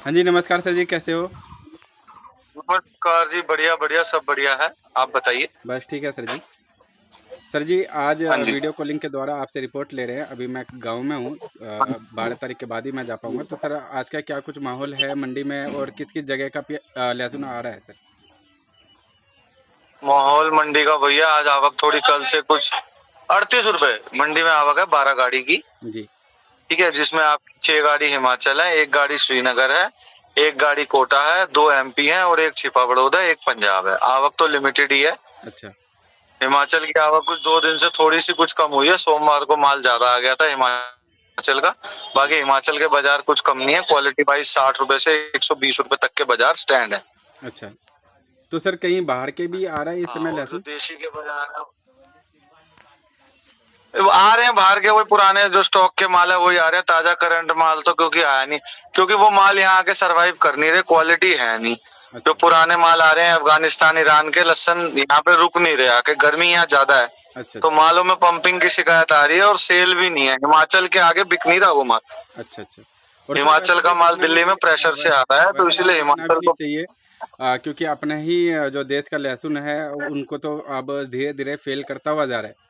हाँ जी, नमस्कार सर जी, कैसे हो? नमस्कार जी, बढ़िया बढ़िया, सब बढ़िया है। आप बताइए। बस ठीक है सर जी। सर जी, आज हाँ जी। वीडियो कॉलिंग के द्वारा आपसे रिपोर्ट ले रहे हैं। अभी मैं गांव में हूँ। हाँ 12 तारीख के बाद ही मैं जा पाऊँगा। तो सर, आज का क्या कुछ माहौल है मंडी में और किस किस जगह का लहसुन आ रहा है सर? माहौल मंडी का भैया, आज आवक थोड़ी कल से कुछ 38 रुपए मंडी में आवक है 12 गाड़ी की। जी। ठीक है, जिसमें आपकी 6 गाड़ी हिमाचल है, 1 गाड़ी श्रीनगर है, 1 गाड़ी कोटा है, 2 MP है और 1 छिपा बड़ौदा, 1 पंजाब है। आवक तो लिमिटेड ही है। अच्छा। हिमाचल की आवक कुछ 2 दिन से थोड़ी सी कुछ कम हुई है। सोमवार को माल ज्यादा आ गया था हिमाचल का। जी। बाकी हिमाचल के बाजार कुछ कम नहीं है। क्वालिटी वाइज 60 रुपए से 120 रुपए तक के बाजार स्टैंड है। अच्छा। तो सर, कहीं बाहर के भी आ रहा है इस हाँ, समय और जो लहसुन? देशी के बाजार है वो आ रहे हैं बाहर के। वही पुराने जो स्टॉक के माल है वही आ रहे हैं। ताजा करंट माल तो क्योंकि आया नहीं, क्योंकि वो माल यहाँ आके सरवाइव कर नहीं रहे, क्वालिटी है नहीं। जो अच्छा। पुराने माल आ रहे हैं अफगानिस्तान ईरान के, लहसन यहाँ पे रुक नहीं रहे, आके गर्मी यहाँ ज्यादा है। अच्छा। तो अच्छा। मालों में पंपिंग की शिकायत आ रही है और सेल भी नहीं है। हिमाचल के आगे बिक नहीं रहा वो माल। अच्छा। अच्छा। और सर, हिमाचल वैसे का भी माल बिकना भी दिल्ली में चाहिए। प्रेशर से आता है, तो वैसे भी इसलिए बिकना हिमाचल भी को। चाहिए। क्योंकि अपने ही जो देश का लहसुन है उनको तो अब धीरे धीरे फेल करता हुआ जा रहा है।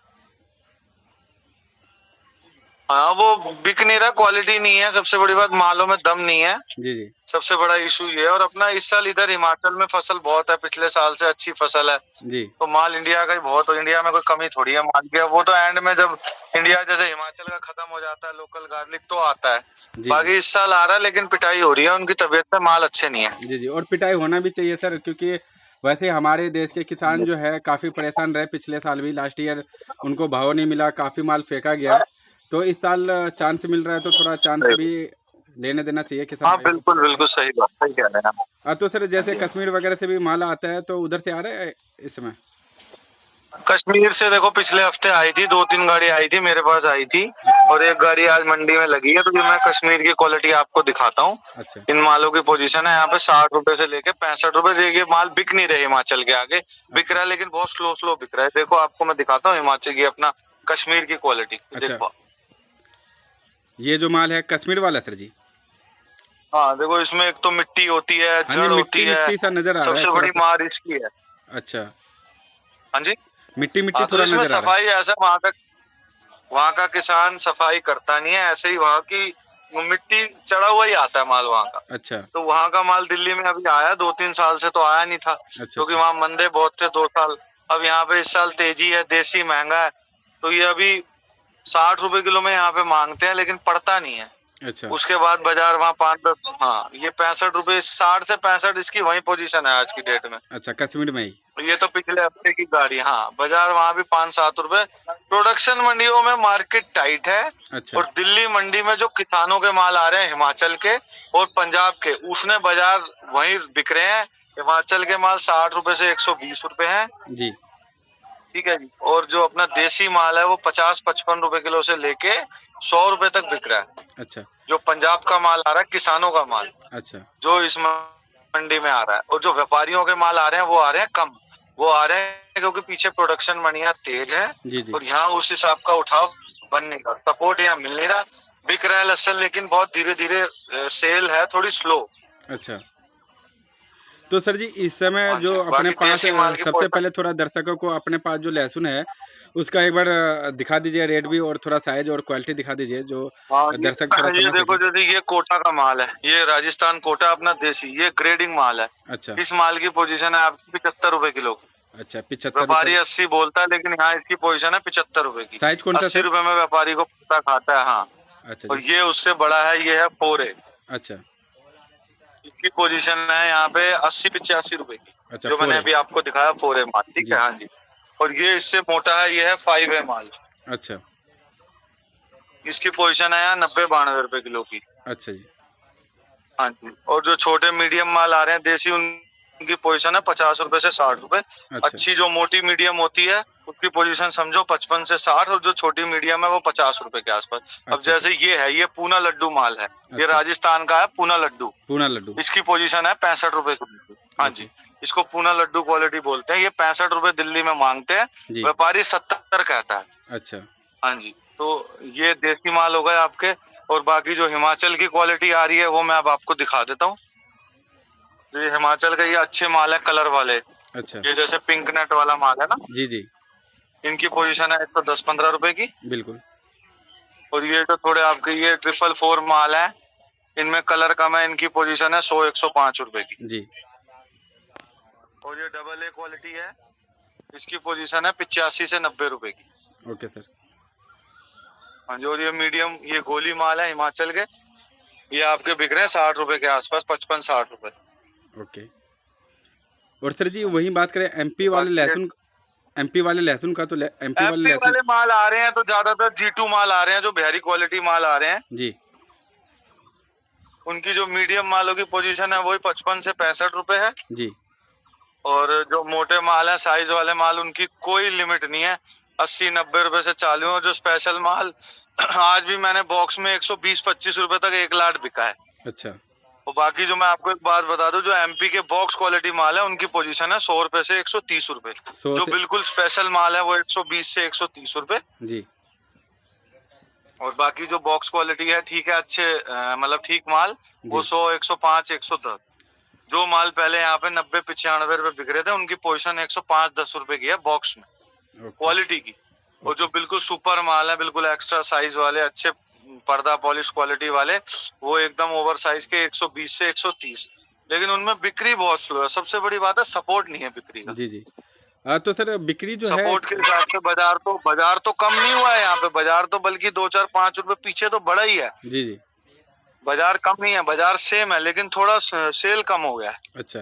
हाँ, वो बिक नहीं रहा, क्वालिटी नहीं है। सबसे बड़ी बात, मालों में दम नहीं है। जी जी। सबसे बड़ा इशू ये है। और अपना इस साल इधर हिमाचल में फसल बहुत है, पिछले साल से अच्छी फसल है। जी तो माल इंडिया का ही बहुत, इंडिया में कोई कमी थोड़ी है माल की। वो तो एंड में जब इंडिया जैसे हिमाचल का खत्म हो जाता है, लोकल गार्लिक तो आता है। जी। जी बाकी इस साल आ रहा है, लेकिन पिटाई हो रही है उनकी तबीयत से, माल अच्छे नहीं है। जी। जी, और पिटाई होना भी चाहिए सर, क्योंकि वैसे हमारे देश के किसान जो है काफ़ी परेशान रहे पिछले साल भी। लास्ट ईयर उनको भाव नहीं मिला, काफ़ी माल फेंका गया। तो इस साल चांस मिल रहा है तो थोड़ा चांस भी लेने देना चाहिए किसान हाँ भाई को। बिल्कुल बिल्कुल, सही बात, सही कह रहे हैं आप। तो सर, हाँ जैसे जी। कश्मीर वगैरह से भी माल आता है तो उधर से आ रहा है इस समय? कश्मीर से देखो, पिछले हफ्ते आई थी, 2-3 गाड़ी आई थी, मेरे पास आई थी। अच्छा। और 1 गाड़ी आज मंडी में लगी है। तो ये मैं कश्मीर की क्वालिटी आपको दिखाता हूँ। अच्छा। इन मालों की पोजीशन है यहाँ पे 60 रुपए से लेके 65 रुपए। ये माल बिक नहीं रहे हिमाचल के आगे। बिक अच्छा। रहा है, लेकिन बहुत स्लो स्लो बिक रहा है। देखो, आपको मैं दिखाता हूँ हिमाचल की, अपना कश्मीर की क्वालिटी अच्छा। देखो। ये जो माल है कश्मीर वाला सर जी? हाँ देखो, इसमें एक तो मिट्टी होती है, हाँ जी, जड़ होती मिट्टी है। मिट्टी सा नज़र आ रहा है सबसे थोड़ा बड़ी सा। मार इसकी है। अच्छा। हाँ जी। मिट्टी मिट्टी हाँ, तो थोड़ा इसमें नज़र आ रहा है। सफाई ऐसा, वहाँ का किसान सफाई करता नहीं है। ऐसे ही वहाँ की वो मिट्टी चढ़ा हुआ ही आता है माल वहाँ का। अच्छा। तो वहाँ का माल दिल्ली में अभी आया, 2-3 साल से तो आया नहीं था, अच्छा। क्योंकि अच्छा। वहाँ मंदे बहुत थे 2 साल। अब यहाँ पे इस साल तेजी है, देसी महंगा है। तो ये अभी 60 रुपए किलो में यहाँ पे मांगते हैं, लेकिन पड़ता नहीं है। अच्छा। उसके बाद बाजार वहाँ 5-10, हाँ, ये 65 रुपए, 60 से 65 इसकी वही पोजीशन है आज की डेट में। अच्छा, कश्मीर में ही? ये तो पिछले हफ्ते की गाड़ी। हाँ, बाजार वहां भी 5-7 रुपए। प्रोडक्शन मंडियों में मार्केट टाइट है। अच्छा। और दिल्ली मंडी में जो किसानों के माल आ रहे हैं हिमाचल के और पंजाब के, उसने बाजार वहीं बिक रहे हैं। हिमाचल के माल 60 रुपए से 120 रुपए हैं। जी। ठीक है जी। और जो अपना देसी माल है वो 50-55 रुपए किलो से लेके 100 रुपए तक बिक रहा है। अच्छा। जो पंजाब का माल आ रहा है, किसानों का माल, अच्छा। जो इस मंडी में आ रहा है। और जो व्यापारियों के माल आ रहे हैं वो आ रहे हैं कम। वो आ रहे हैं क्योंकि पीछे प्रोडक्शन मंडियां तेज है। जी जी। और यहाँ उस हिसाब का उठाव बन नहीं रहा, सपोर्ट यहाँ मिल नहीं रहा। बिक रहा है लहसन, लेकिन बहुत धीरे धीरे सेल है, थोड़ी स्लो। अच्छा। तो सर जी, इस समय हाँ जो जी, अपने बाकी पास देसी माल की सबसे पोजीशन। पहले थोड़ा दर्शकों को अपने पास जो लहसुन है उसका एक बार दिखा दीजिए, रेट भी और थोड़ा साइज और क्वालिटी दिखा दीजिए, जो हाँ, दर्शक थोड़ा ये समझ देखो, सके। जैसे ये कोटा का माल है, ये राजस्थान कोटा अपना देसी, ये ग्रेडिंग माल है। अच्छा। इस माल की पोजीशन है आपकी 75 रुपए किलो की। अच्छा, 75 रुपये। व्यापारी 80 बोलता है, लेकिन यहाँ इसकी पोजीशन है 75 रुपए की। साइज कौन सा 80 सर? रुपए में व्यापारी को पता खाता है। हाँ। अच्छा और जी। ये उससे बड़ा है, ये है 4A। अच्छा। इसकी पोजीशन है यहाँ पे 80-85 रुपए की। अच्छा, जो मैंने 4A। अभी आपको दिखाया 4A माल, ठीक है। जी। हाँ जी। और ये इससे मोटा है, ये है 5A माल। अच्छा। इसकी पोजीशन है यहाँ 90-92 रुपए किलो की। अच्छा जी। हाँ जी। और जो छोटे मीडियम माल आ रहे हैं देसी, उनकी पोजीशन है 50 रुपए से 60 रुपए। अच्छा। अच्छी जो मोटी मीडियम होती है उसकी पोजीशन समझो 55 से 60, और जो छोटी मीडियम है वो 50 रुपए के आसपास। अब अच्छा। अच्छा। जैसे ये है, ये पूना लड्डू माल है। ये अच्छा। राजस्थान का है, पूना लड्डू। पूना लड्डू। इसकी पोजीशन है 65 रुपए की। हाँ ओके। जी। इसको पूना लड्डू क्वालिटी बोलते हैं। ये 65 रुपए दिल्ली में मांगते हैं। जी। व्यापारी 70 कहता है। अच्छा। हाँ जी। तो ये देसी माल हो गए आपके। और बाकी जो हिमाचल की क्वालिटी आ रही है वो मैं अब आपको दिखा देता हूँ। ये हिमाचल का ये अच्छे माल है कलर वाले, अच्छा। ये जैसे पिंक नेट वाला माल है ना, जी जी। इनकी पोजीशन है 110-15 रुपए की। बिल्कुल। और ये जो थोड़े आपके ये 444 माल है, इनमें कलर कम है, इनकी पोजीशन है 100-105 रुपए की। जी। और ये डबल ए क्वालिटी है, इसकी पोजीशन है 85 से 90 रुपए की। Okay sir. हाँ जी। और ये मीडियम ये गोली माल है हिमाचल के, ये आपके बिक रहे हैं 60 रुपए के आसपास, 55-60 रुपए। ओके। और सर जी वही बात करें एमपी वाले लहसुन, एमपी वाले लहसुन का, तो एमपी वाले एमपी लहसुन। वाले माल आ रहे हैं तो ज्यादातर G2 माल आ रहे हैं, जो बिहारी क्वालिटी माल आ रहे हैं। जी। उनकी जो मीडियम मालों की पोजीशन है वही 55 से 65 रुपए है। जी। और जो मोटे माल है साइज वाले माल, उनकी कोई लिमिट नहीं है, 80-90 रुपए से चालू है। और जो स्पेशल माल आज भी मैंने बॉक्स में 120-25 रुपए तक 1 लाट बिका है। अच्छा। और बाकी जो मैं आपको एक बात बता दूं, जो एमपी के बॉक्स क्वालिटी माल है उनकी पोजीशन है 100 रुपए से 130 रुपए। जो बिल्कुल स्पेशल माल है वो 120 से 130 रुपए। जी। और बाकी जो बॉक्स क्वालिटी है ठीक है, अच्छे मतलब ठीक माल, वो 100, 105, 110। जो माल पहले यहाँ पे 90-95 रुपए बिक रहे थे, उनकी पोजीशन 105-10 रुपए की है बॉक्स में क्वालिटी की। और जो बिल्कुल सुपर माल है, बिल्कुल एक्स्ट्रा साइज वाले अच्छे पर्दा पॉलिश क्वालिटी वाले, वो एकदम ओवर साइज के 120 से 130। लेकिन उनमें बिक्री बहुत स्लो है। सबसे बड़ी बात है सपोर्ट नहीं है बिक्री का। जी जी। तो सर बिक्री जो है सपोर्ट के हिसाब से बाजार तो कम नहीं हुआ है यहाँ पे, बाजार तो बल्कि 2-4-5 रुपए पीछे तो बढ़ा ही है। जी जी। बाजार कम नहीं है, बाजार सेम है, लेकिन थोड़ा सेल कम हो गया है। अच्छा।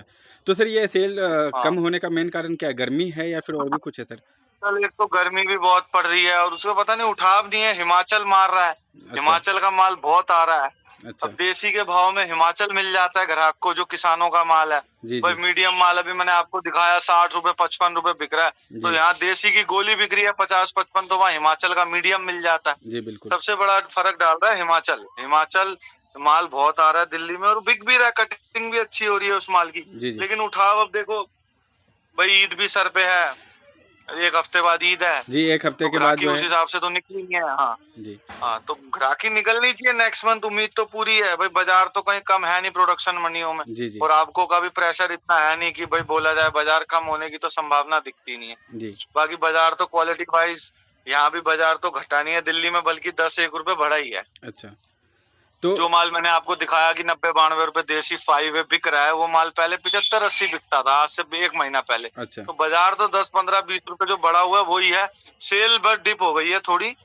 तो सर ये सेल कम होने का मेन कारण क्या है, गर्मी है या फिर और भी कुछ है सर? एक तो गर्मी भी बहुत पड़ रही है, और उसको पता नहीं उठाव नहीं है, हिमाचल मार रहा है। अच्छा। हिमाचल का माल बहुत आ रहा है। अच्छा। अब देसी के भाव में हिमाचल मिल जाता है ग्राहक को, जो किसानों का माल है। जी भाई जी। मीडियम माल अभी मैंने आपको दिखाया 60 रुपए 55 रुपए बिक रहा है, तो यहाँ देसी की गोली बिक रही है 50-55, तो वहाँ हिमाचल का मीडियम मिल जाता है। जी बिल्कुल। सबसे बड़ा फर्क डाल रहा है हिमाचल। हिमाचल माल बहुत आ रहा है दिल्ली में, और बिक भी रहा है, कटिंग भी अच्छी हो रही है उस माल की। जी जी। लेकिन उठाव अब देखो भाई, ईद भी सर पे है, 1 हफ्ते बाद ईद है जी, 1 हफ्ते तो के बाद जो उस है हिसाब से तो निकली नहीं है। हाँ जी। हाँ, तो ग्राहकी निकलनी चाहिए नेक्स्ट मंथ, उम्मीद तो पूरी है भाई। बाजार तो कहीं कम है नहीं प्रोडक्शन मंडियों में। जी जी। और आपको का भी प्रेशर इतना है नहीं कि भाई बोला जाए बाजार कम होने की तो संभावना दिखती नहीं है जी। बाकी बाजार तो क्वालिटी वाइज यहाँ भी बाजार तो घटा नहीं है दिल्ली में, बल्कि 10-1 रुपए बढ़ा ही है। अच्छा। तो जो माल मैंने आपको दिखाया कि 90-92 रुपए देसी 5 बिक रहा है, वो माल पहले 75-80 बिकता था, आज से 1 महीना पहले। अच्छा। तो बाजार तो 10-15-20 रुपए जो बढ़ा हुआ है वही है। सेल बस डिप हो गई है थोड़ी,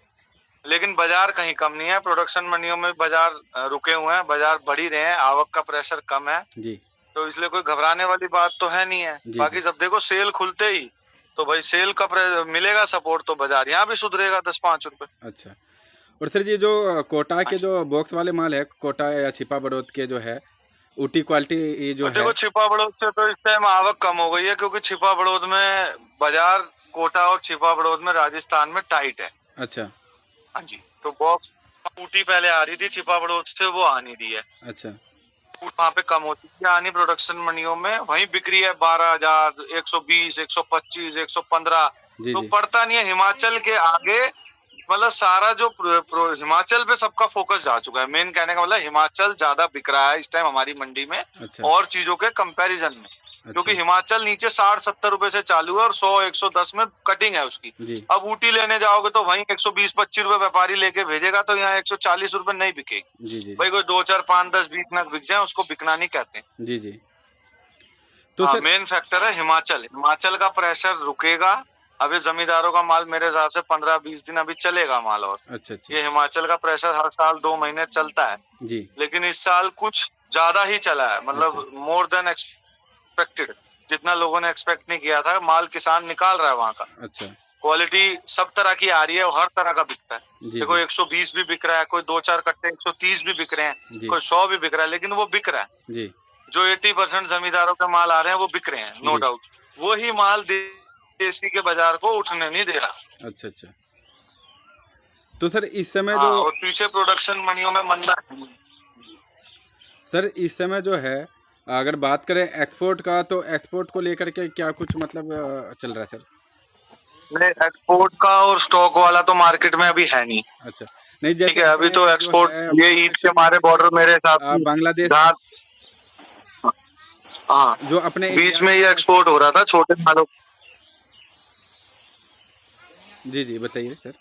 लेकिन बाजार कहीं कम नहीं है। प्रोडक्शन मंडियों में बाजार रुके हुए हैं, बाजार बढ़ ही रहे हैं, आवक का प्रेशर कम है जी। तो इसलिए कोई घबराने वाली बात तो है नहीं है। बाकी जब देखो सेल खुलते ही तो भाई सेल का मिलेगा सपोर्ट, तो बाजार यहाँ भी सुधरेगा 10-5 रुपए। अच्छा। और सर ये जो कोटा के जो बॉक्स वाले माल है, कोटा या छिपा बड़ौद के जो है, ऊटी क्वालिटी ये जो है, देखो छिपा बड़ौद से तो इस टाइम आवक कम हो गई है, क्योंकि छिपा बड़ौद में बाजार कोटा और छिपा बड़ौद में राजस्थान में टाइट है। अच्छा। हाँ जी। तो बॉक्स ऊटी पहले आ रही थी, छिपा बड़ौद से वो आ नहीं रही है। अच्छा। वहाँ पे कम होती है आनी प्रोडक्शन मंडियों में, वहीं बिक्री है 12,000, 120, 125, 115। तो पड़ता नहीं है हिमाचल के आगे। मतलब सारा जो हिमाचल पे सबका फोकस जा चुका है। मेन कहने का मतलब हिमाचल ज्यादा बिक रहा है इस टाइम हमारी मंडी में। अच्छा। और चीजों के कंपैरिजन में। अच्छा। क्योंकि हिमाचल नीचे 60-70 रुपए से चालू है और 100-110 में कटिंग है उसकी। अब ऊटी लेने जाओगे तो वहीं 120-25 रुपए व्यापारी लेके भेजेगा, तो यहाँ 140 रुपए नहीं बिकेगी। भाई कोई 2, 4, 5, 10, 20 नग बिक जाए उसको बिकना नहीं कहते। जी जी। तो मेन फैक्टर है हिमाचल। हिमाचल का प्रेशर रुकेगा। अभी जमींदारों का माल मेरे हिसाब से 15-20 दिन अभी चलेगा माल। और अच्छा अच्छा। ये हिमाचल का प्रेशर हर साल 2 महीने चलता है जी। लेकिन इस साल कुछ ज्यादा ही चला है, मतलब मोर देन एक्सपेक्टेड। जितना लोगों ने एक्सपेक्ट नहीं किया था, माल किसान निकाल रहा है वहाँ का। अच्छा। क्वालिटी सब तरह की आ रही है और हर तरह का बिकता है। देखो 120 भी बिक रहा है, कोई 2-4 कट्टे 130 भी बिक रहे हैं, कोई 100 भी बिक रहा है, लेकिन वो बिक रहा है जी। जो 80% जमींदारों के माल आ रहे हैं वो बिक रहे हैं, नो डाउट। वही माल देसी के बाजार को उठने नहीं दे रहा। अच्छा अच्छा। तो सर इस समय जो और पीछे प्रोडक्शन मंडियों में मंदा है। सर इस समय जो है अगर बात करें एक्सपोर्ट का, तो एक्सपोर्ट को लेकर के क्या कुछ मतलब चल रहा है सर? नहीं, एक्सपोर्ट का और स्टॉक वाला तो मार्केट में अभी है नहीं। अच्छा। नहीं, ठीक जैसे है, अभी तो एक्सपोर्ट ये ईद के हमारे बॉर्डर मेरे हिसाब से बांग्लादेश, हाँ जो अपने बीच इंडिया में ये एक्सपोर्ट हो रहा था छोटे मालों। जी जी बताइए सर।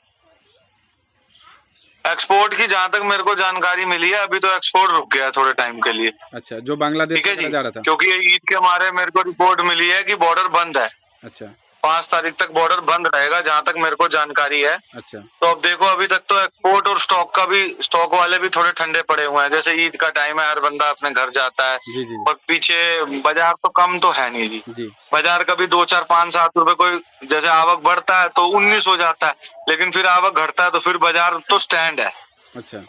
एक्सपोर्ट की जहां तक मेरे को जानकारी मिली है, अभी तो एक्सपोर्ट रुक गया है थोड़े टाइम के लिए। अच्छा, जो बांग्लादेश ठीक है वगैरह जी, जा रहा था। क्योंकि ये ईद के हमारे मेरे को रिपोर्ट मिली है कि बॉर्डर बंद है। अच्छा 5 तारीख तक बॉर्डर बंद रहेगा जहां तक मेरे को जानकारी है। अच्छा तो अब देखो, अभी तक तो एक्सपोर्ट और स्टॉक वाले भी थोड़े ठंडे पड़े हुए हैं। जैसे ईद का टाइम है, हर बंदा अपने घर जाता है। जी जी और पीछे बाजार तो कम तो है नहीं जी। जी बाजार कभी 2 4 5 7 रुपए, कोई जैसे आवक बढ़ता है तो 19 हो जाता है, लेकिन फिर आवक घटता है तो फिर बाजार तो स्टैंड है। अच्छा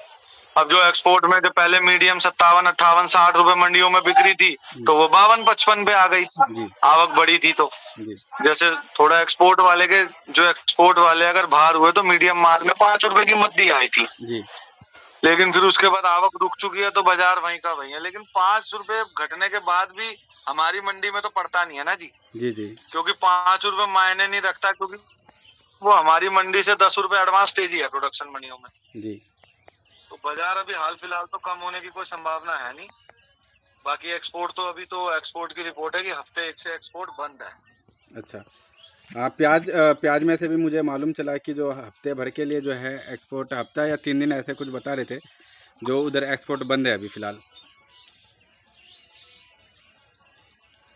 अब जो एक्सपोर्ट में जो पहले मीडियम 57 58 60 रुपए मंडियों में बिक्री थी, तो वो 52 55 पे आ गई। जी आवक बढ़ी थी तो जी जैसे थोड़ा एक्सपोर्ट वाले के, जो एक्सपोर्ट वाले अगर बाहर हुए तो मीडियम माल में 5 रुपए की मद्दी आई थी। जी लेकिन फिर उसके बाद आवक रुक चुकी है तो बाजार वहीं का वहीं है। लेकिन 5 रुपए घटने के बाद भी हमारी मंडी में तो पड़ता नहीं है ना जी, जी जी क्योंकि 5 रुपए मायने नहीं रखता, क्योंकि वो हमारी मंडी से 10 रुपए एडवांस तेजी है प्रोडक्शन मंडियों में। जी। तो बाजार अभी हाल फिलहाल तो कम होने की कोई संभावना है नहीं। बाकी एक्सपोर्ट तो अभी तो एक्सपोर्ट की रिपोर्ट है कि हफ्ते 1 से एक्सपोर्ट बंद है। अच्छा, प्याज में से भी मुझे मालूम चला कि जो हफ्ते भर के लिए जो है एक्सपोर्ट, हफ्ता या 3 दिन ऐसे कुछ बता रहे थे, जो उधर एक्सपोर्ट बंद है अभी फिलहाल।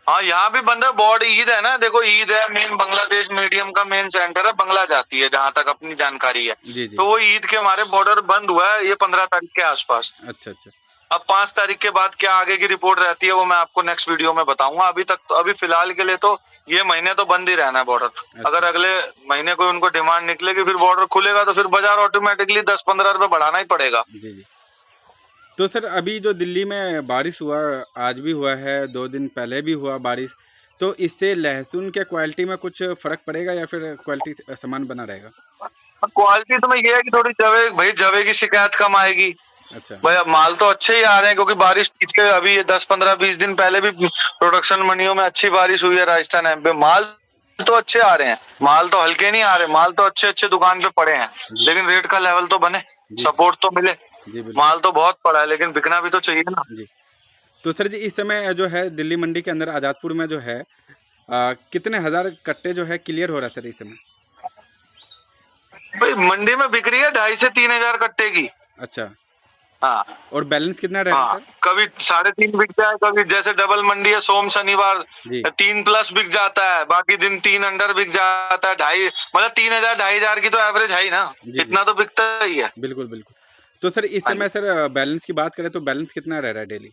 हाँ यहाँ भी बंद है। बॉर्ड ईद है ना, देखो ईद है मेन, बांग्लादेश मीडियम का मेन सेंटर है, बंगला जाती है जहाँ तक अपनी जानकारी है। जी जी। तो वो ईद के हमारे बॉर्डर बंद हुआ है ये 15 तारीख के आसपास। अच्छा अच्छा। अब 5 तारीख के बाद क्या आगे की रिपोर्ट रहती है वो मैं आपको नेक्स्ट वीडियो में बताऊंगा। अभी तक तो, अभी फिलहाल के लिए तो ये महीने तो बंद ही रहना है बॉर्डर। अच्छा। अगर अगले महीने कोई उनको डिमांड निकलेगी, फिर बॉर्डर खुलेगा तो फिर बाजार ऑटोमेटिकली 10-15 रुपए बढ़ाना ही पड़ेगा। जी जी। तो सर अभी जो दिल्ली में बारिश हुआ, आज भी हुआ है, 2 दिन पहले भी हुआ बारिश, तो इससे लहसुन के क्वालिटी में कुछ फर्क पड़ेगा या फिर क्वालिटी समान बना रहेगा? क्वालिटी तो में ये है कि थोड़ी जवे की शिकायत कम आएगी। अच्छा भाई अब माल तो अच्छे ही आ रहे हैं, क्योंकि बारिश पीछे अभी 10-15-20 दिन पहले भी प्रोडक्शन मंडियों में अच्छी बारिश हुई है राजस्थान में। माल तो अच्छे आ रहे हैं, माल तो हल्के नहीं आ रहे, माल तो अच्छे अच्छे दुकान पे पड़े हैं। लेकिन रेट का लेवल तो बने, सपोर्ट तो मिले। जी बिल्कुल। माल तो बहुत पड़ा है लेकिन बिकना भी तो चाहिए ना जी। तो सर जी इस समय जो है दिल्ली मंडी के अंदर आज़ादपुर में जो है कितने हजार कट्टे जो है क्लियर हो रहा है सर इस समय? भाई मंडी में बिक्री है 2.5 से 3 हजार कट्टे की। अच्छा। हाँ। और बैलेंस कितना रहेगा हाँ, सर? कभी 3.5 बिक जाए, कभी जैसे डबल मंडी है सोम शनिवार 3+ बिक जाता है, बाकी दिन 3 अंडर बिक जाता है। 2.5 मतलब 3,000 2,500 की तो एवरेज है ही ना, इतना तो बिकता ही है। बिल्कुल बिल्कुल। तो सर इस समय सर बैलेंस की बात करें तो बैलेंस कितना रह रहा है डेली?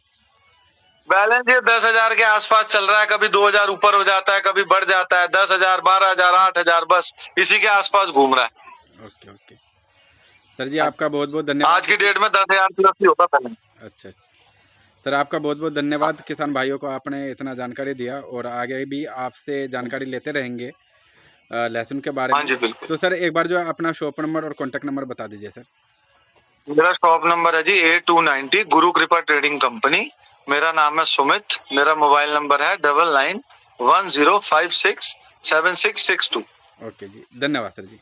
बैलेंस ये 10,000 के आसपास चल रहा है, कभी 2,000 ऊपर हो जाता है, कभी बढ़ जाता है। 10,000 12,000 8,000 बस इसी के आसपास घूम रहा है। ओके ओके सर जी, आपका बहुत बहुत धन्यवाद। आज की डेट में 10,000 प्लस ही होता बैलेंस। अच्छा अच्छा सर, आपका बहुत बहुत धन्यवाद। किसान भाइयों को आपने इतना जानकारी दिया और आगे भी आपसे जानकारी लेते रहेंगे लहसुन के बारे में। जी बिल्कुल। तो सर एक बार जो अपना शॉप नंबर और कॉन्टैक्ट नंबर बता दीजिए सर। मेरा शॉप नंबर है जी A290 गुरु कृपा ट्रेडिंग कंपनी। मेरा नाम है सुमित। मेरा मोबाइल नंबर है 9910567662। ओके जी, धन्यवाद सर जी।